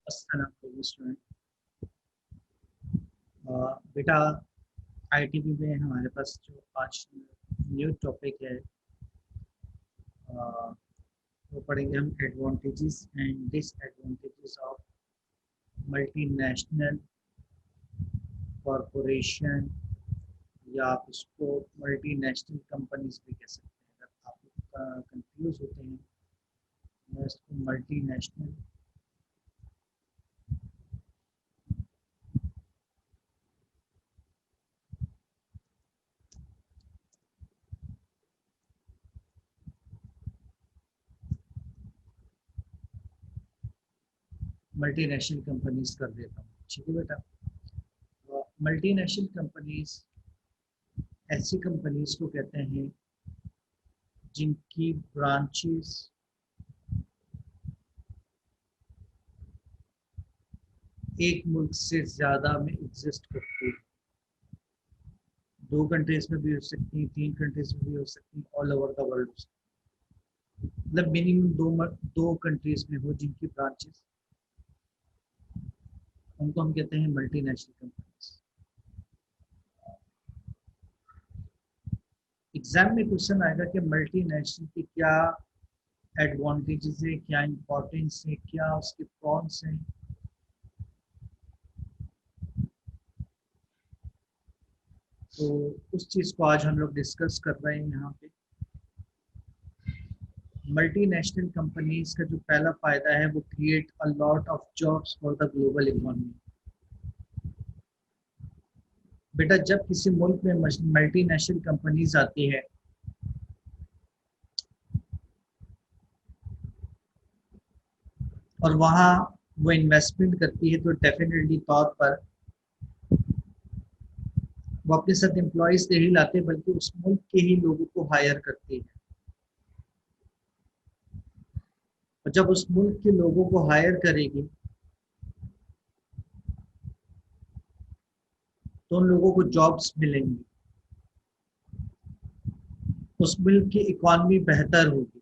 अस्सलाम वालेकुम स्टूडेंट। बेटा आईटीबी में हमारे पास जो आज न्यू टॉपिक है वो पढ़ेंगे हम advantages and disadvantages of multinational corporation, या आप उसको मल्टीनेशनल कंपनीज भी कह सकते हैं। अगर आप कंफ्यूज होते हैं मैं इसको मल्टीनेशनल मल्टीनेशनल कंपनीज कर देता हूँ। ठीक है बेटा। मल्टीनेशनल कंपनीज ऐसी कंपनीज को कहते हैं जिनकी ब्रांचेस एक मुल्क से ज़्यादा में एग्जिस्ट करती है। 2 कंट्रीज में भी हो सकती हैं, 3 कंट्रीज में भी हो सकती हैं, ऑल ओवर द वर्ल्ड। मतलब मिनिमम दो कंट्रीज में हो जिनकी ब्रांचेस, उनको हम कहते हैं मल्टीनेशनल कंपनीज। एग्जाम में क्वेश्चन आएगा कि मल्टीनेशनल की क्या एडवांटेजेस है, क्या इंपॉर्टेंस है, क्या उसके प्रॉन्स हैं। तो उस चीज़ को आज हम लोग डिस्कस कर रहे हैं यहाँ पे। मल्टीनेशनल कंपनीज का जो पहला फायदा है वो create a lot of jobs for the global economy. बेटा जब किसी मुल्क में मल्टीनेशनल कंपनीज आती है और वहाँ वो इन्वेस्टमेंट करती है तो डेफिनेटली तौर पर वो अपने साथ एम्प्लॉयज नहीं लाते बल्कि उस मुल्क के ही लोगों को हायर करती है। और जब उस मुल्क के लोगों को हायर करेगी तो उन लोगों को जॉब्स मिलेंगी, उस मुल्क की इकॉनमी बेहतर होगी,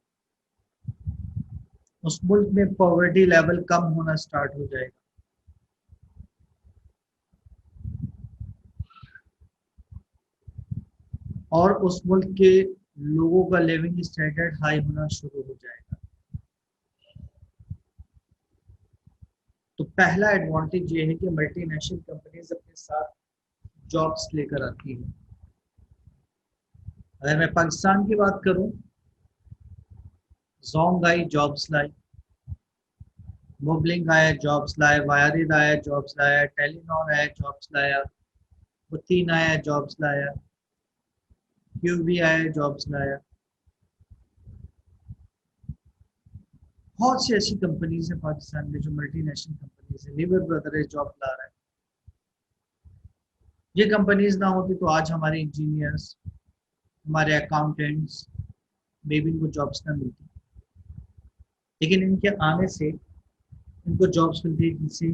उस मुल्क में पॉवर्टी लेवल कम होना स्टार्ट हो जाएगा और उस मुल्क के लोगों का लिविंग स्टैंडर्ड हाई होना शुरू हो जाएगा। तो पहला एडवांटेज ये है कि मल्टीनेशनल कंपनीज अपने साथ जॉब्स लेकर आती है। अगर मैं पाकिस्तान की बात करूं, जोंग आई जॉब्स लाई, मोबलिंग आया जॉब्स लाए, वायरिड आया जॉब्स लाया, टेलीनॉर आया जॉब्स लाया, बुतीन आया जॉब्स लाया, क्यूबी आया जॉब्स लाया। बहुत सी ऐसी कंपनीज है पाकिस्तान में जो मल्टीनेशनल कंपनीज है। लीवर ब्रदर है जॉब ला रहा है। ये कंपनीज ना होती तो आज हमारे इंजीनियर्स, हमारे अकाउंटेंट्स में भी इनको जॉब्स ना मिलती। लेकिन इनके आने से इनको जॉब्स मिलती है। किसी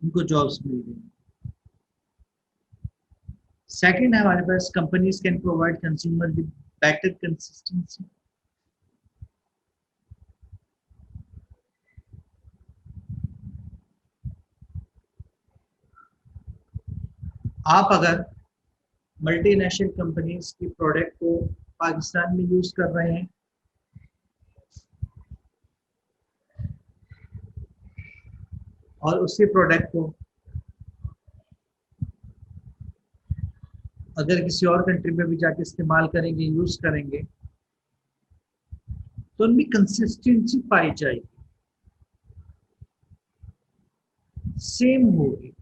इनको जॉब्स मिल गई। सेकंड है हमारे पास companies can provide consumer with better consistency. आप अगर मल्टीनेशनल कंपनीज की प्रोडक्ट को पाकिस्तान में यूज कर रहे हैं और उसी प्रोडक्ट को अगर किसी और कंट्री में भी जाके इस्तेमाल करेंगे, यूज करेंगे, तो उनमें कंसिस्टेंसी पाई जाएगी, सेम होगी।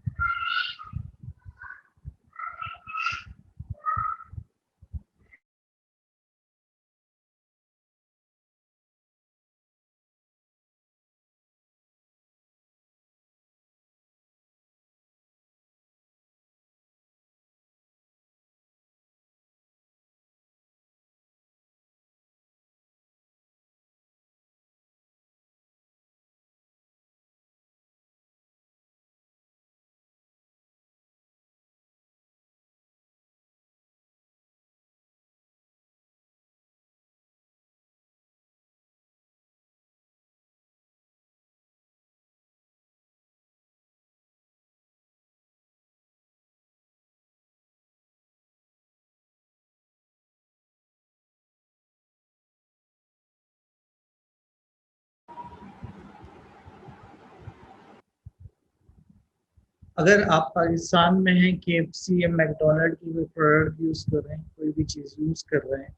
अगर आप पाकिस्तान में हैं, KFC या मैकडोनल्ड की कोई प्रोडक्ट यूज कर रहे हैं, कोई भी चीज यूज कर रहे हैं,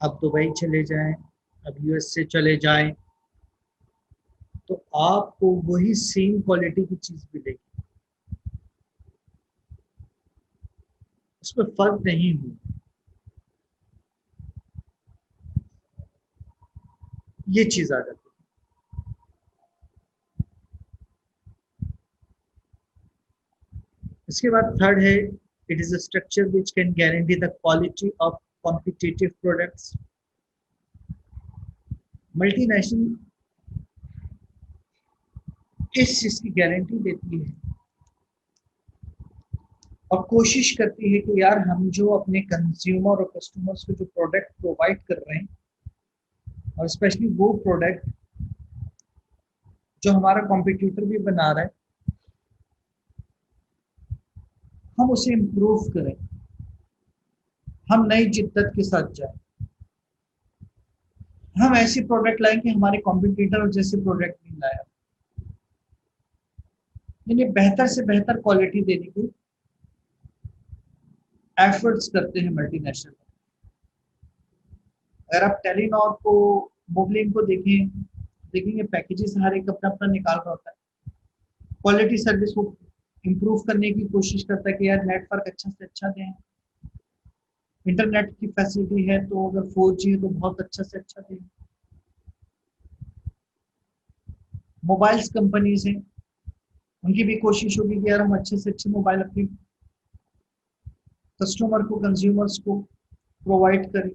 आप दुबई चले जाएं, अब USA चले जाएं, तो आपको वही सेम क्वालिटी की चीज मिलेगी, उसमें फर्क नहीं होगा। ये चीज आ जाती है। इसके बाद थर्ड है, it is a structure which can guarantee the quality of competitive products. Multinational इस चीज की गारंटी देती है और कोशिश करती है कि यार हम जो अपने कंज्यूमर और कस्टमर्स को जो प्रोडक्ट प्रोवाइड कर रहे हैं, और स्पेशली वो प्रोडक्ट जो हमारा कॉम्पिटिटर भी बना रहा है, हम उसे इम्प्रूव करें, हम नई जिद्दत के साथ जाएं, हम ऐसी प्रोडक्ट लाएं कि हमारे कॉम्पिटिटर जैसे प्रोडक्ट नहीं लाया, यानी बेहतर से बेहतर क्वालिटी देने की एफर्ट्स करते हैं मल्टीनेशनल। अगर आप टेलीनॉर को, मोबलिन को देखें, देखेंगे पैकेजेस हर एक अपना अपना निकाल रहा होता है, क्वालिटी सर्विस को इम्प्रूव करने की कोशिश करता है कि यार नेटवर्क अच्छा से अच्छा दें, इंटरनेट की फैसिलिटी है तो अगर 4G है तो बहुत अच्छा से अच्छा दें। मोबाइल्स कंपनीज हैं, उनकी भी कोशिश होगी कि यार हम अच्छे से अच्छे मोबाइल अपने कस्टमर को, कंज्यूमर्स को प्रोवाइड करें।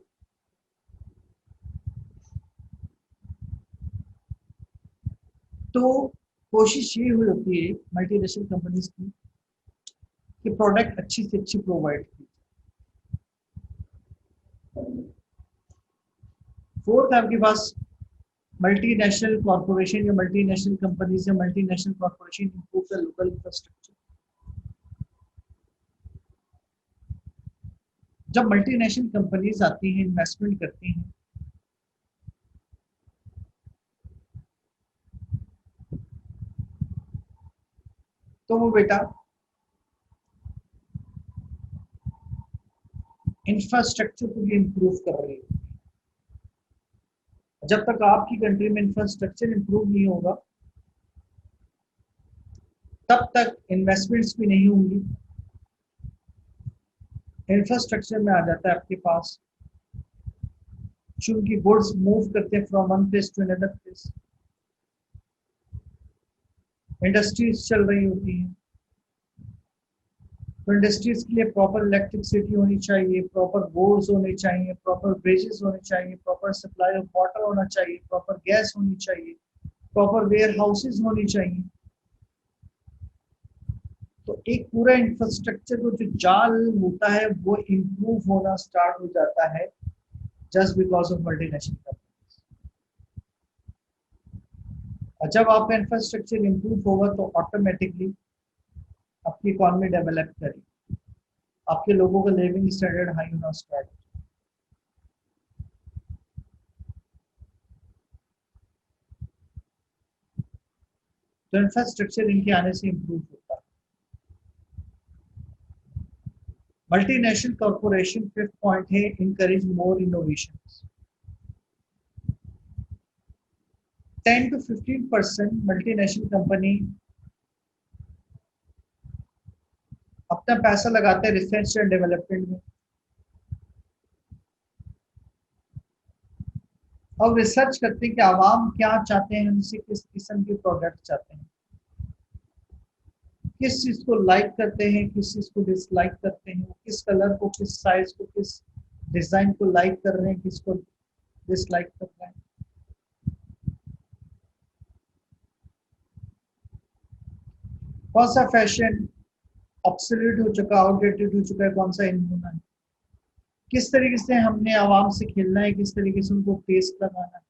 तो कोशिश ये हुई होती है मल्टीनेशनल कंपनीज की कि प्रोडक्ट अच्छी से अच्छी प्रोवाइड की। फोर्थ, आपके पास मल्टीनेशनल कॉर्पोरेशन या मल्टीनेशनल कंपनीज या multinational corporation improve the local infrastructure. जब मल्टीनेशनल कंपनीज आती हैं, इन्वेस्टमेंट करती हैं, तो वो बेटा इंफ्रास्ट्रक्चर को भी इम्प्रूव कर रही है। जब तक आपकी कंट्री में इंफ्रास्ट्रक्चर इम्प्रूव नहीं होगा, तब तक इन्वेस्टमेंट्स भी नहीं होंगी। इंफ्रास्ट्रक्चर में आ जाता है आपके पास, चूंकि गुड्स मूव करते हैं from one place to another place, industries चल रही होती हैं, तो इंडस्ट्रीज के लिए प्रॉपर इलेक्ट्रिसिटी होनी चाहिए, प्रॉपर रोड्स होने चाहिए, प्रॉपर ब्रिजेस होने चाहिए, प्रॉपर सप्लाई ऑफ वाटर होना चाहिए, प्रॉपर गैस होनी चाहिए, प्रॉपर वेयर हाउसेज होनी चाहिए। तो एक पूरा इंफ्रास्ट्रक्चर को जो जाल होता है वो इम्प्रूव होना स्टार्ट हो जाता है just because of multinational companies. और जब आपका इंफ्रास्ट्रक्चर इम्प्रूव होगा तो ऑटोमेटिकली आपकी इकॉनमी डेवलप करेगी, आपके लोगों का लिविंग स्टैंडर्ड हाई होना स्टार्ट। तो इंफ्रास्ट्रक्चर इनके आने से इम्प्रूव होता है। मल्टीनेशनल कॉर्पोरेशन फिफ्थ पॉइंट है, encourage more innovation. 10 to 15% multinational company अपना पैसा लगाते हैं रिसर्च एंड डेवलपमेंट में, और रिसर्च करते हैं कि आवाम क्या चाहते हैं, उनसे किस किस्म के प्रोडक्ट चाहते हैं, किस चीज को लाइक करते हैं, किस चीज को डिसलाइक करते हैं, किस कलर को, किस साइज को, किस डिजाइन को लाइक कर रहे हैं, किसको डिसलाइक कर रहे हैं। कौन सा फैशन ऑब्सोल्यूट हो चुका, आउटडेटेड हो चुका है, कौन सा इन होना है, किस तरीके से हमने आवाम से खेलना है, किस तरीके से उनको टेस्ट लगाना है।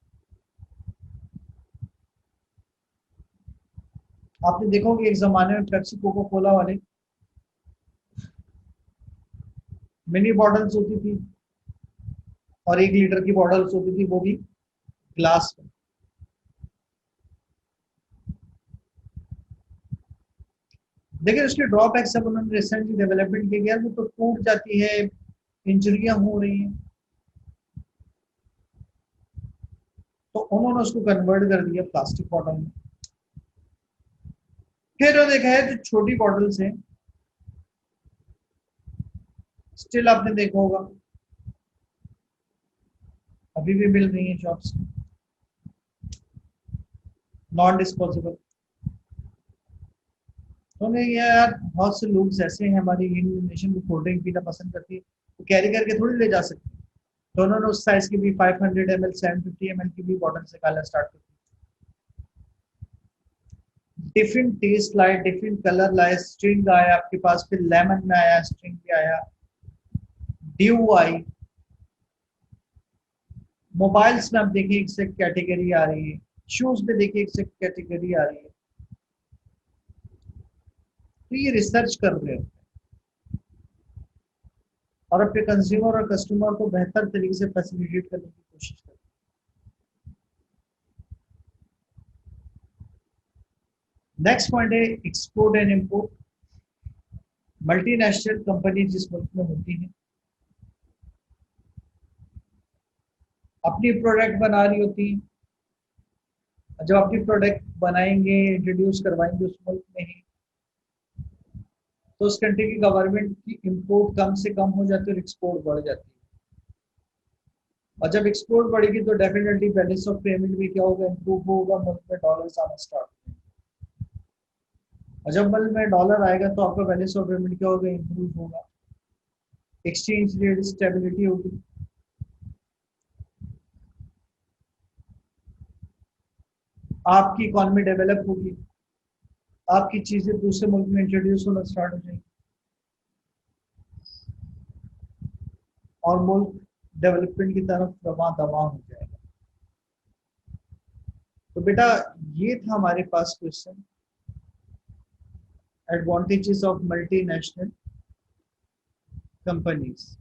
आपने देखा होगा एक जमाने में पेप्सी कोका कोला वाले मिनी बॉटल्स होती थी और 1 लीटर की बॉटल्स होती थी, वो भी ग्लास में। लेकिन उसके ड्रॉबैक सब उन्होंने रिसेंटली डेवलपमेंट किया गया, वो तो टूट जाती है, इंजरियां हो रही हैं, तो उन्होंने उसको कन्वर्ट कर दिया प्लास्टिक बॉटल में। फिर वो देखा है जो छोटी बॉटल्स हैं, स्टिल आपने देखा होगा अभी भी मिल रही है शॉप्स, नॉन डिस्पोजेबल। तो उन्हें यार बहुत से लोग ऐसे हैं हमारी इंडियन नेशन को कोल्ड ड्रिंक पीना पसंद करती है, तो कैरी करके थोड़ी ले जा सकते हैं। तो उन्होंने उस साइज की भी 500 ml 750 ml की भी बॉटल निकालना स्टार्ट कर दी। डिफरेंट टेस्ट लाए, डिफरेंट कलर लाए, स्ट्रिंग आया आपके पास, फिर लेमन में आया, स्ट्रिंग भी आया, ड्यू आई। मोबाइल्स में आप देखिए एक से कैटेगरी आ रही है, शूज में देखिए एक से कैटेगरी आ रही है। तो ये रिसर्च कर रहे हैं और अपने कंज्यूमर और कस्टमर को बेहतर तरीके से फैसिलिटेट करने की कोशिश कर रहे हैं। नेक्स्ट पॉइंट है export and import. Multinational company जिस मुल्क में होती है, अपनी प्रोडक्ट बना रही होती है, जब अपनी प्रोडक्ट बनाएंगे, इंट्रोड्यूस करवाएंगे उस मुल्क में ही, तो उस कंट्री की गवर्नमेंट की इंपोर्ट कम से कम हो जाती है और एक्सपोर्ट बढ़ जाती है। और जब एक्सपोर्ट बढ़ेगी तो डेफिनेटली बैलेंस ऑफ पेमेंट भी क्या होगा, इंप्रूव होगा, मुल्क में डॉलर्स आना स्टार्ट होंगे। और जब मुल्क में डॉलर आएगा तो आपका बैलेंस ऑफ पेमेंट क्या होगा, इंप्रूव होगा, एक्सचेंज रेट स्टेबिलिटी होगी। आपकी इकॉनमी डेवलप होगी, आपकी चीजें दूसरे मुल्क में इंट्रोड्यूस होना स्टार्ट हो जाएंगी और मुल्क डेवलपमेंट की तरफ रवा दवा हो जाएगा। तो बेटा ये था हमारे पास question, advantages of multinational companies.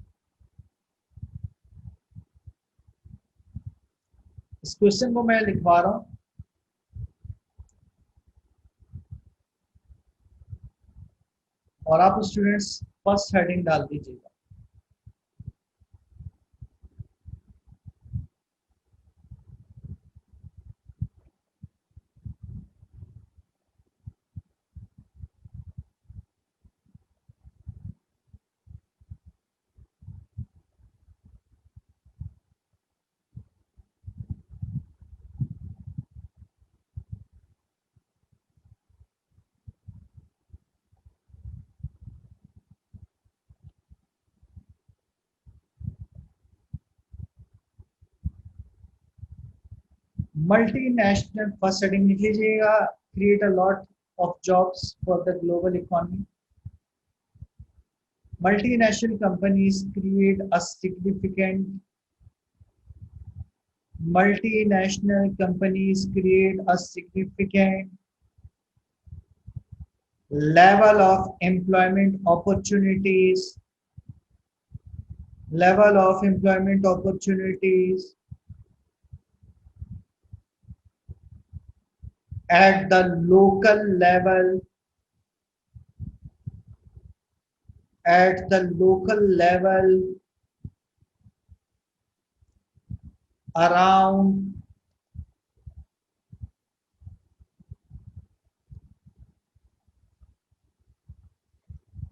इस क्वेश्चन को मैं लिखवा रहा हूँ और आप स्टूडेंट्स फर्स्ट हेडिंग डाल दीजिएगा। मल्टीनेशनल फर्स्ट हेडिंग लिख लीजिएगा, create a lot of jobs for the global economy. Multinational companies create a significant multinational companies create a significant level of employment opportunities at the local level around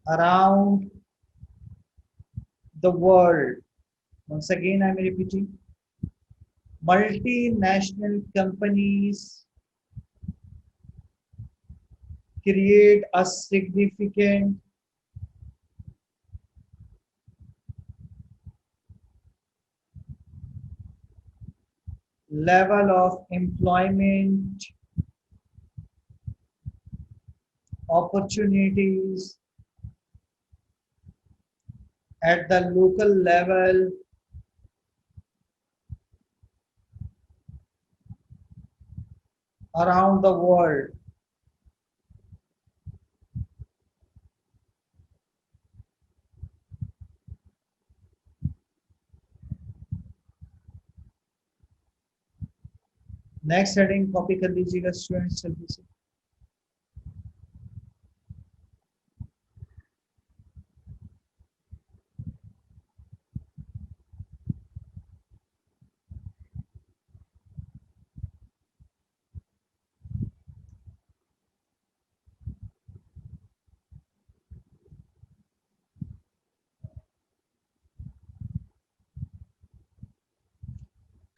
around the world. Once again I am repeating, multinational companies create a significant level of employment opportunities at the local level around the world. Next heading copy कर लीजिएगा students जल्दी से।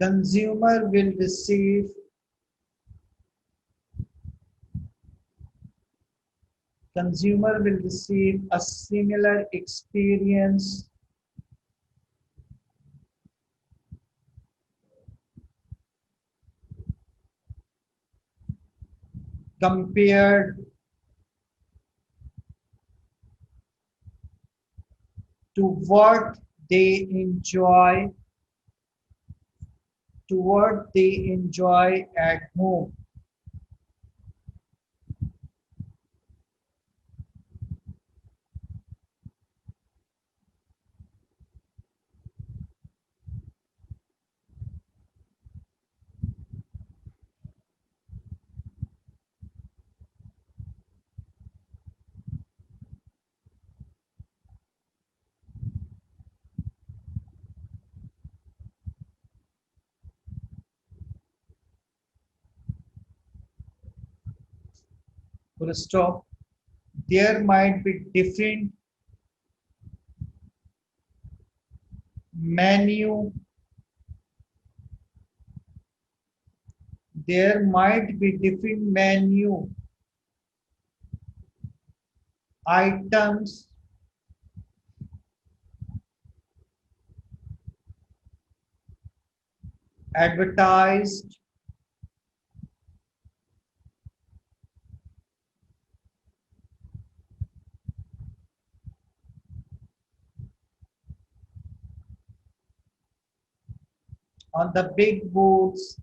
consumer will receive a similar experience compared to what they enjoy at home. Full stop. There might be different menu. There might be different menu items advertised on the big boards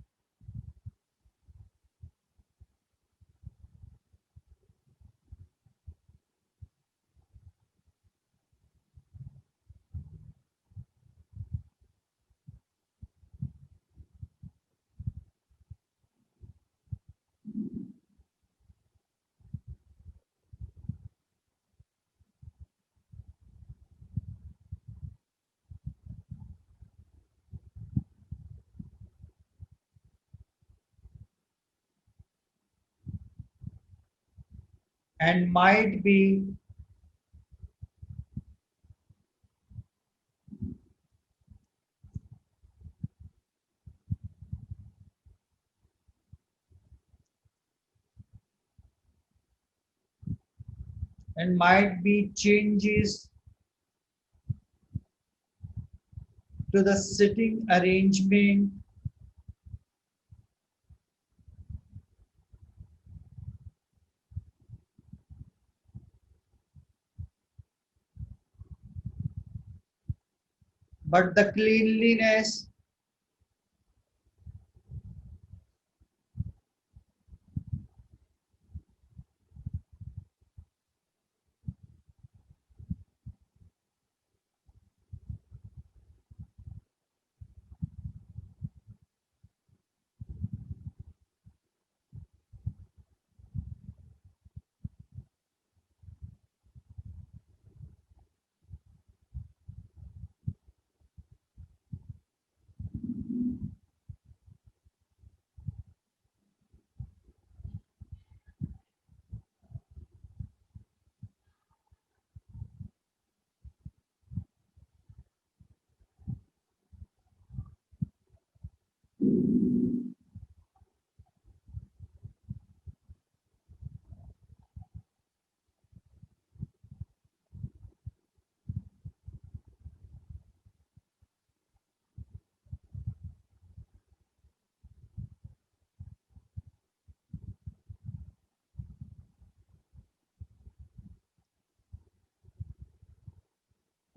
and might be changes to the sitting arrangement but the cleanliness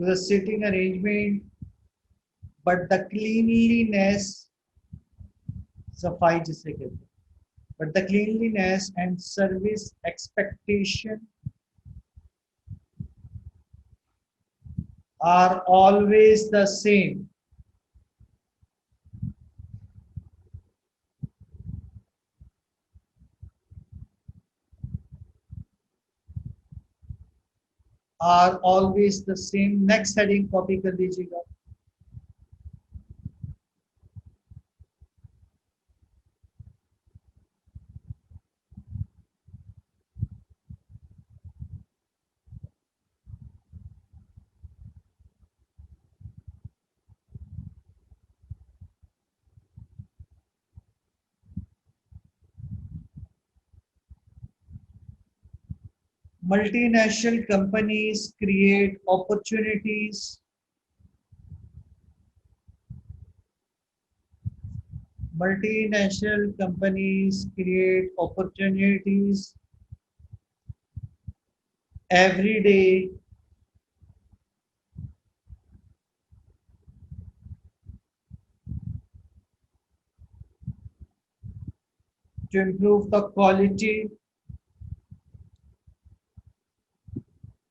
to the sitting arrangement but the cleanliness सफाई जिसे कहते हैं but the cleanliness and service expectation are always the same. Are always the same. Next heading copy कर दीजिएगा. Multinational companies create opportunities. Multinational companies create opportunities every day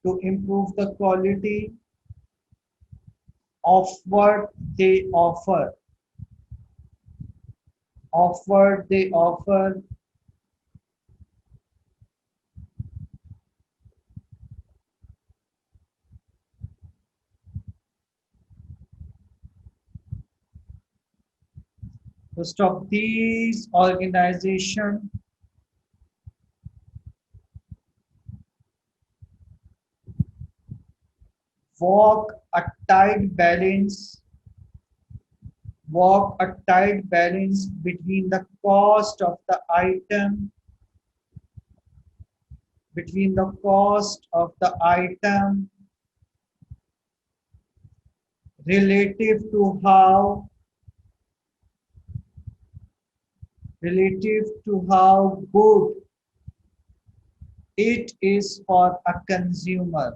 to improve the quality of what they offer. Of what they offer. To stop these organizations walk a tight balance walk a tight balance between the cost of the item relative to how good it is for a consumer.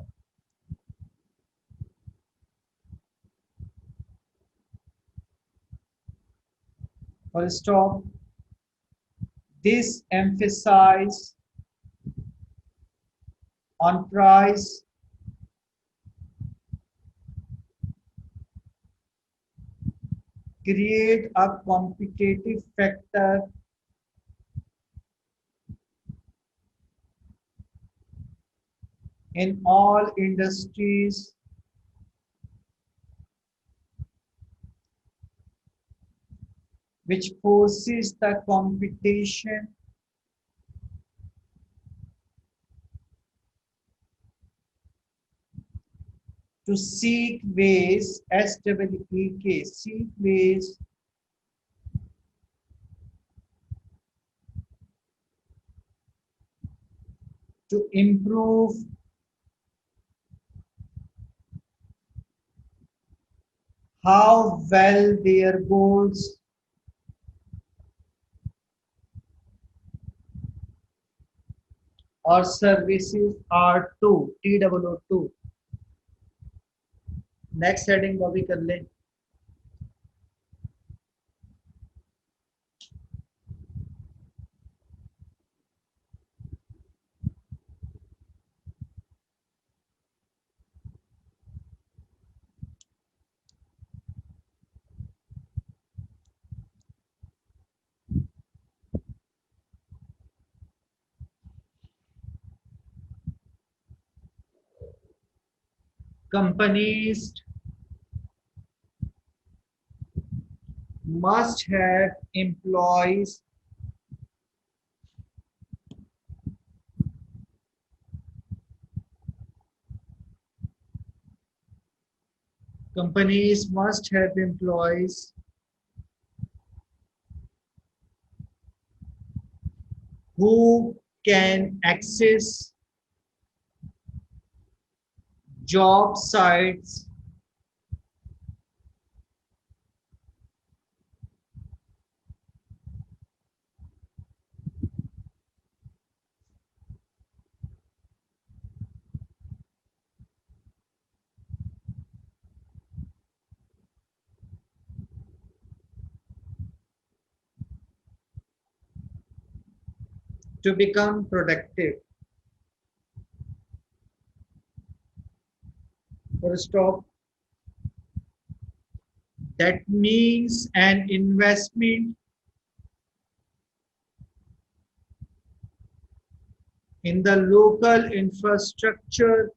Full stop. This emphasis on price create a competitive factor in all industries, which forces the competition to seek ways, SWEK, seek ways to improve how well their goods or services are too, TOO2. Next heading को भी कर लें. Companies must have employees companies must have employees who can access job sites to become productive. Full stop. That means an investment in the local infrastructure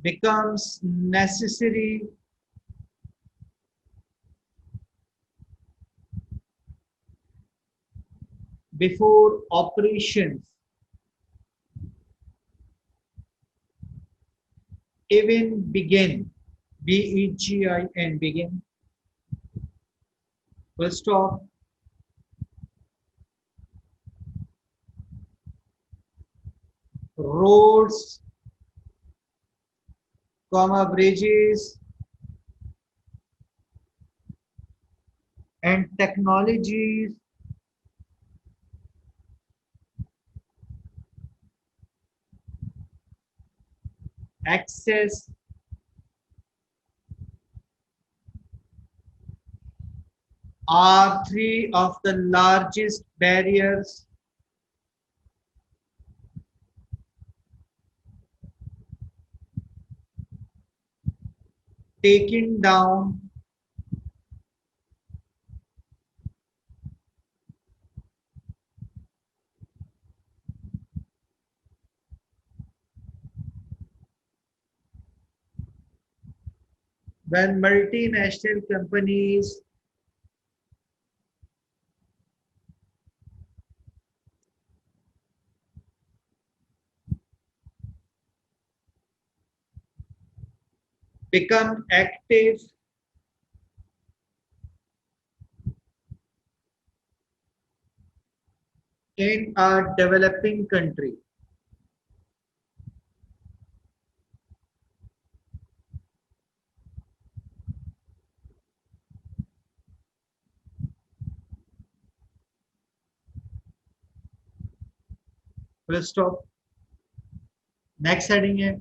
becomes necessary before operations even begin. BEGIN, begin, full stop, roads, comma, bridges, and technologies access are three of the largest barriers taken down when multinational companies become active in a developing country. Full stop. Next heading है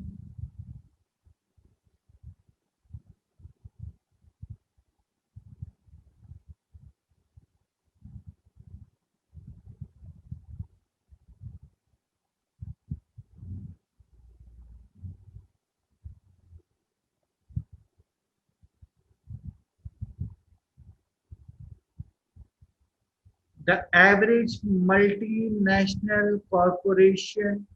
the average multinational corporation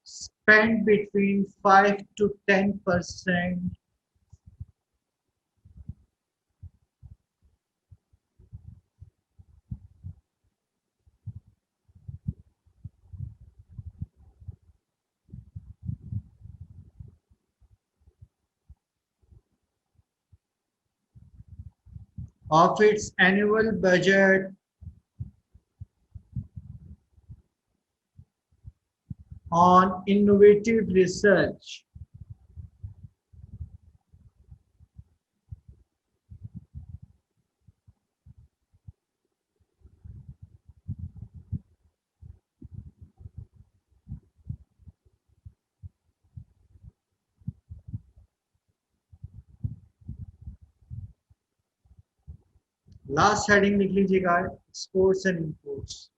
spend between 5 to 10% of its annual budget on innovative research. Last heading लिख लीजिएगा exports and imports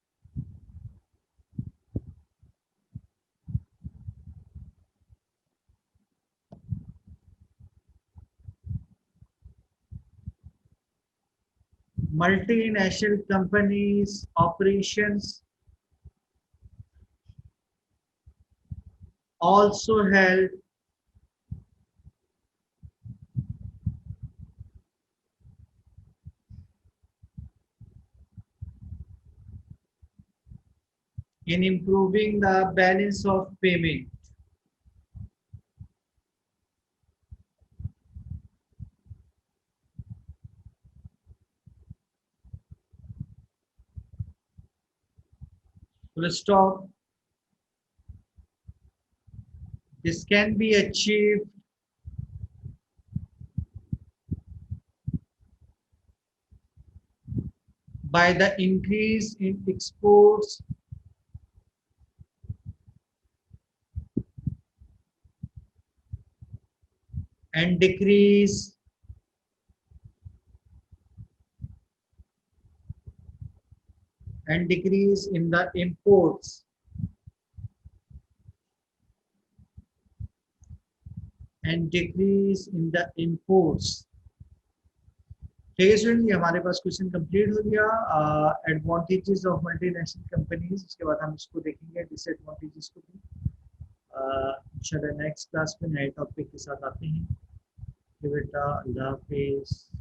multinational companies operations also help in improving the balance of payment. Full stop. This can be achieved by the increase in exports and decrease in the imports ठीक है student ये हमारे पास question complete हो गया advantages of multinational companies उसके बाद हम इसको देखेंगे डिसएडवांटेजेस को भी इंशाल्लाह नेक्स्ट क्लास में नए टॉपिक के साथ आते हैं बेटा अल्लाह हाफिज़।